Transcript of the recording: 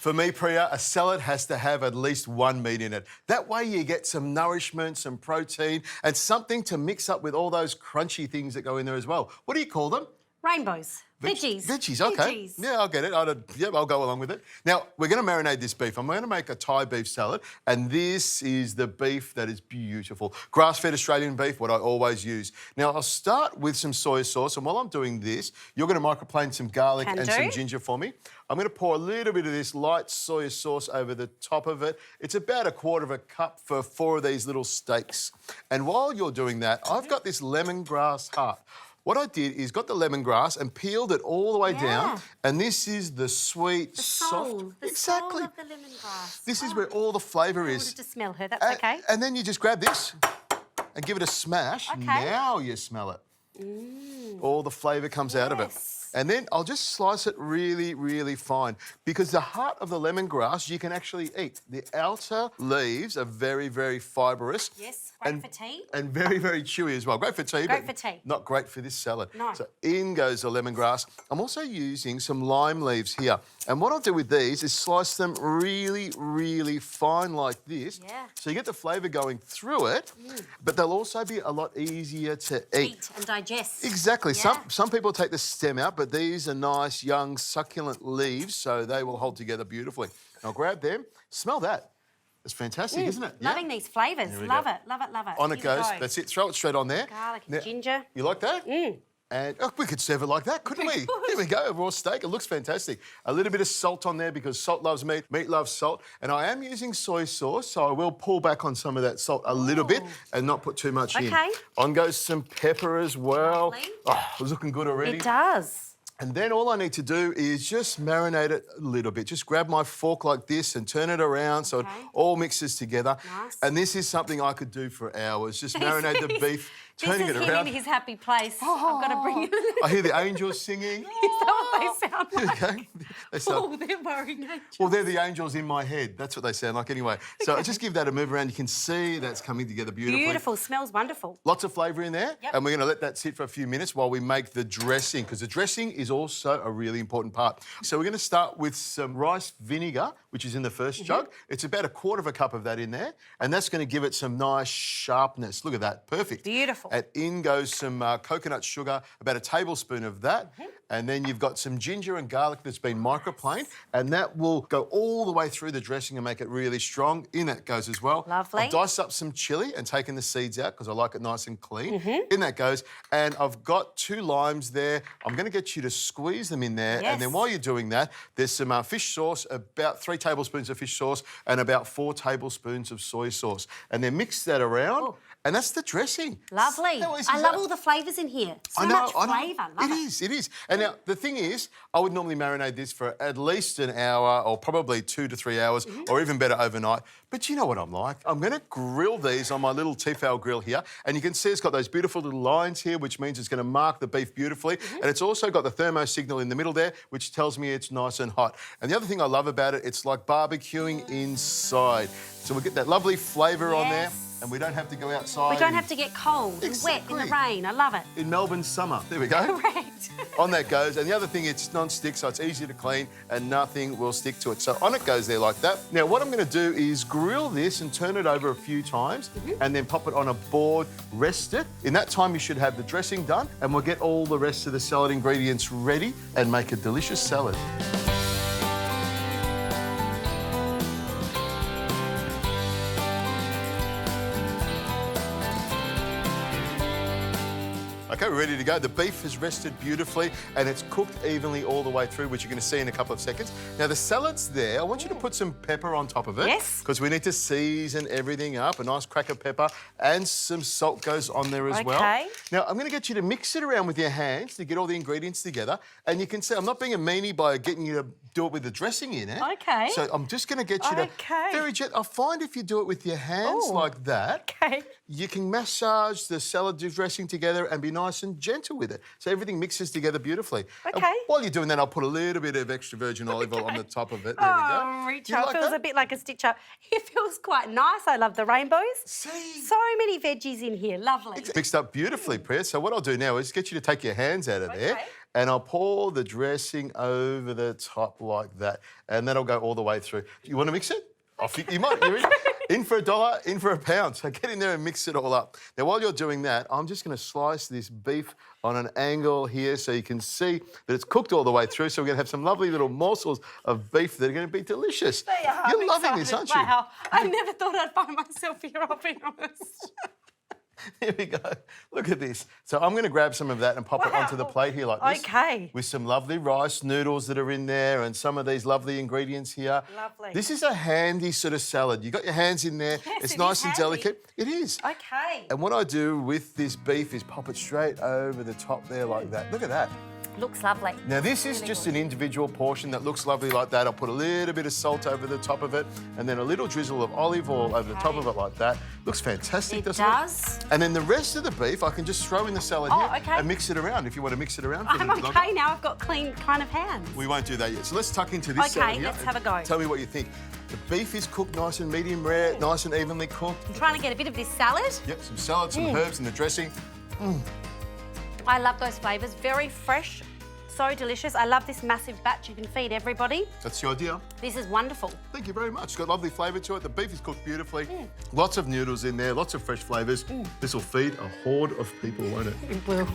For me, Priya, a salad has to have at least one meat in it. That way you get some nourishment, some protein, and something to mix up with all those crunchy things that go in there as well. What do you call them? Rainbows. Veggies. Veggies, okay. Veggies. Yeah, I'll get it. I'll go along with it. Now, we're going to marinate this beef. I'm going to make a Thai beef salad, and this is the beef that is beautiful. Grass-fed Australian beef, what I always use. Now, I'll start with some soy sauce, and while I'm doing this, you're going to microplane some garlic and some ginger for me. I'm going to pour a little bit of this light soy sauce over the top of it. It's about 1/4 cup for 4 of these little steaks. And while you're doing that, I've got this lemongrass heart. What I did is got the lemongrass and peeled it all the way down, and this is the sweet, soft... Exactly. Soul of the lemongrass. This is where all the flavour is. I wanted to smell her, that's okay. And then you just grab this and give it a smash. Okay. Now you smell it. All the flavour comes out of it. And then I'll just slice it really, really fine, because the heart of the lemongrass you can actually eat. The outer leaves are very, very fibrous. Yes, great for tea. And very, very chewy as well. Great for tea, Great for tea. Not great for this salad. No. So in goes the lemongrass. I'm also using some lime leaves here. And what I'll do with these is slice them really, really fine like this. Yeah. So you get the flavour going through it, but they'll also be a lot easier to eat. Eat and digest. Exactly. Yeah. Some people take the stem out, but these are nice, young, succulent leaves, so they will hold together beautifully. I'll grab them. Smell that. It's fantastic, isn't it? Loving these flavours. Love it, love it, love it. On it goes. That's it. Throw it straight on there. Garlic and ginger. You like that? And we could serve it like that, couldn't we? Here we go, a raw steak. It looks fantastic. A little bit of salt on there because salt loves meat, meat loves salt. And I am using soy sauce, so I will pull back on some of that salt a little bit and not put too much in. On goes some pepper as well. Lovely. Oh, it's looking good already. It does. And then all I need to do is just marinate it a little bit. Just grab my fork like this and turn it around so it all mixes together. Nice. And this is something I could do for hours. Just marinate the beef, turning it around. This is him in his happy place. I've got to bring you... I hear the angels singing. Is that what they sound like? Okay. They sound... Oh, they're worrying angels. Well, they're the angels in my head. That's what they sound like anyway. So just give that a move around. You can see that's coming together beautifully. Beautiful. Smells wonderful. Lots of flavour in there. And we're going to let that sit for a few minutes while we make the dressing, because the dressing is also a really important part. So we're going to start with some rice vinegar, which is in the first jug. It's about 1/4 cup of that in there, and that's going to give it some nice sharpness. Look at that. Perfect. Beautiful. And in goes some coconut sugar, about 1 tablespoon of that. And then you've got some ginger and garlic that's been microplaned, and that will go all the way through the dressing and make it really strong. In that goes as well. Lovely. I've diced up some chilli and taken the seeds out because I like it nice and clean. In that goes. And I've got 2 limes there. I'm going to get you to squeeze them in there. And then while you're doing that, there's some fish sauce, about 3 tablespoons of fish sauce and about 4 tablespoons of soy sauce. And then mix that around. And that's the dressing. Lovely. I love all the flavours in here. So much flavour. It is. And now, the thing is, I would normally marinate this for at least an hour or probably 2 to 3 hours or even better overnight. But you know what I'm like. I'm going to grill these on my little Tefal grill here. And you can see it's got those beautiful little lines here, which means it's going to mark the beef beautifully. And it's also got the thermo signal in the middle there, which tells me it's nice and hot. And the other thing I love about it, it's like barbecuing inside. So we'll get that lovely flavour on there. And we don't have to go outside. We don't have to get cold and wet in the rain. I love it. In Melbourne summer. There we go. Correct. On that goes. And the other thing, it's non-stick, so it's easy to clean and nothing will stick to it. So on it goes there like that. Now, what I'm going to do is grill this and turn it over a few times and then pop it on a board, rest it. In that time, you should have the dressing done, and we'll get all the rest of the salad ingredients ready and make a delicious salad. Okay, we're ready to go. The beef has rested beautifully and it's cooked evenly all the way through, which you're going to see in a couple of seconds. Now, the salad's there. I want you to put some pepper on top of it. Yes. Because we need to season everything up. A nice crack of pepper and some salt goes on there as well. Now, I'm going to get you to mix it around with your hands to get all the ingredients together. And you can see I'm not being a meanie by getting you to do it with the dressing in it. Okay. So I'm just going to get you to very gently. I find if you do it with your hands like that, you can massage the salad dressing together and be nice and gentle with it. So everything mixes together beautifully. While you're doing that, I'll put a little bit of extra virgin olive oil on the top of it. There we go. Reach up. Feels a bit like a stitch up. It feels quite nice. I love the rainbows. See? So many veggies in here. Lovely. It's mixed up beautifully, Priya. So what I'll do now is get you to take your hands out of there and I'll pour the dressing over the top like that, and that'll go all the way through. You want to mix it? Off you might. You're in for $1, in for £1. So get in there and mix it all up. Now, while you're doing that, I'm just going to slice this beef on an angle here so you can see that it's cooked all the way through. So we're going to have some lovely little morsels of beef that are going to be delicious. They are. You're I'm loving this, aren't you? Wow. I never thought I'd find myself here, I'll be honest. Here we go. Look at this. So I'm going to grab some of that and pop it onto the plate here like this. Okay. With some lovely rice noodles that are in there and some of these lovely ingredients here. Lovely. This is a handy sort of salad. You got your hands in there. Yes, it's it nice is and handy. delicate. It is. Okay. And what I do with this beef is pop it straight over the top there like that. Look at that. Looks lovely. Now, this is just an individual portion that looks lovely like that. I'll put a little bit of salt over the top of it and then a little drizzle of olive oil over the top of it like that. Looks fantastic, It doesn't does. it? And then the rest of the beef, I can just throw in the salad Oh, here okay. and mix it around if you want to mix it around for a I'm little okay longer. now. I've got clean kind of hands. We won't do that yet. So let's tuck into this Okay, salad here. let's have a go. Tell me what you think. The beef is cooked nice and medium rare, nice and evenly cooked. I'm trying to get a bit of this salad. Yep, some salad, some herbs and the dressing. I love those flavours. Very fresh. So delicious. I love this massive batch. You can feed everybody. That's the idea. This is wonderful. Thank you very much. It's got lovely flavour to it. The beef is cooked beautifully. Lots of noodles in there, lots of fresh flavours. This will feed a horde of people, won't it? It will.